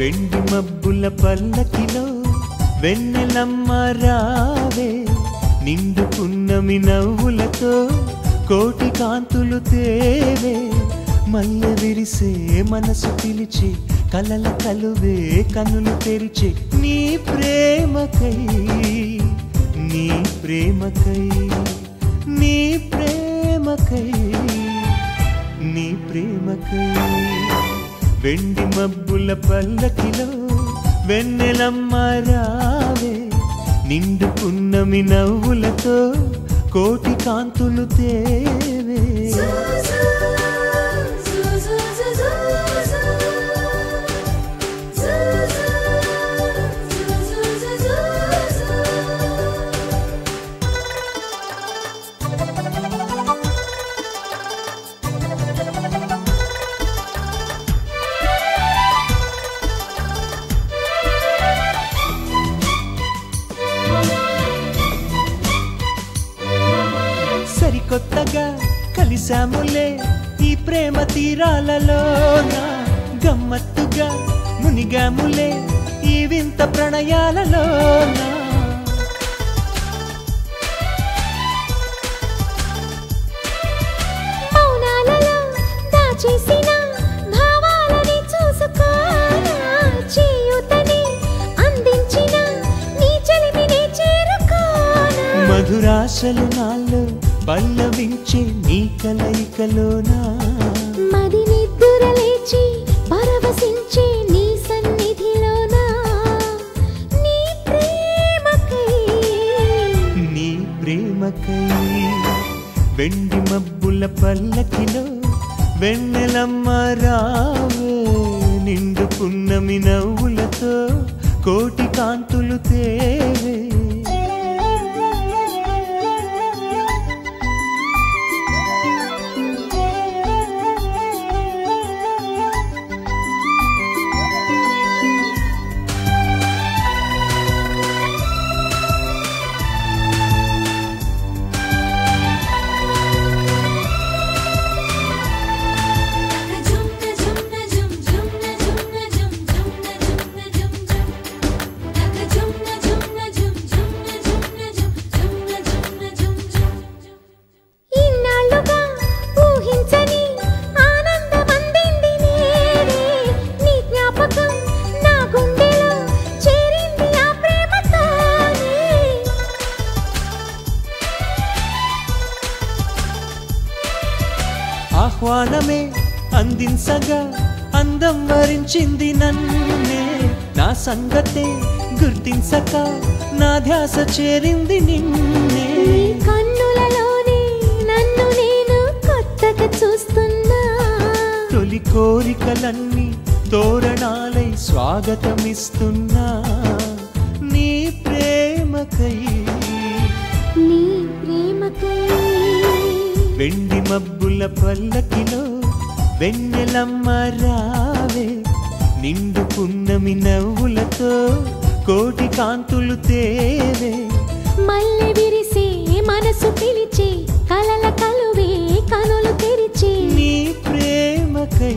వెండి మబ్బుల పల్లకిలో వెన్నెలమ్మ రావే నిండు పున్నమి నవ్వులతో కోటి కాంతులు తేవే మల్లె విరిసే మనసు పిలిచి కలల కలువే కనులు తెరిచి నీ ప్రేమకై నీ ప్రేమకై నీ ప్రేమకై నీ ప్రేమకై వెండి మబ్బుల పల్లకిలో వెన్నెలమ్మ రావే నిండు పున్నమి నవ్వులతో కోటి కాంతులు తేవే సరికొత్తగా కలిసాములే ఈ ప్రేమ తీరాలలోన గమ్మత్తుగా మునిగాములే ఈ వింత ప్రణయాలలోన మౌనాలలో దాచేసిన భావాలని చూసుకోనా చేయుతని అందించిన నీ చెలిమిని చేరుకోనా మధురాశలు నాలో పల్లవించే నీ కలయికలోనా మది నిద్దుర లేచి పరవశించే నీ సన్నిధిలోనా నీ ప్రేమకై నీ ప్రేమకై వెండి మబ్బుల పల్లకిలో వెన్నెలమ్మ రావే నిండు పున్నమి నవ్వులతో కోటి కాంతులు తేవే ఆహ్వానమే అందించగా అందం వరించింది నన్నే నా సంగతే గుర్తించక నా ధ్యాస చేరింది నిన్నే కన్నులలోనే నన్ను నేను కొత్తగా చూస్తున్నా తొలి కోరికలన్నీ తోరణాలై స్వాగతమిస్తున్నా నీ ప్రేమకై నీ ప్రేమకై వెండి మబ్బుల పల్లకిలో వెన్నెలమ్మ రావే నిండు పున్నమి నవ్వులతో కోటి కాంతులు తేవే మల్లె విరిసే మనసు పిలిచి కలల కలువే కనులు తెరిచి నీ ప్రేమకై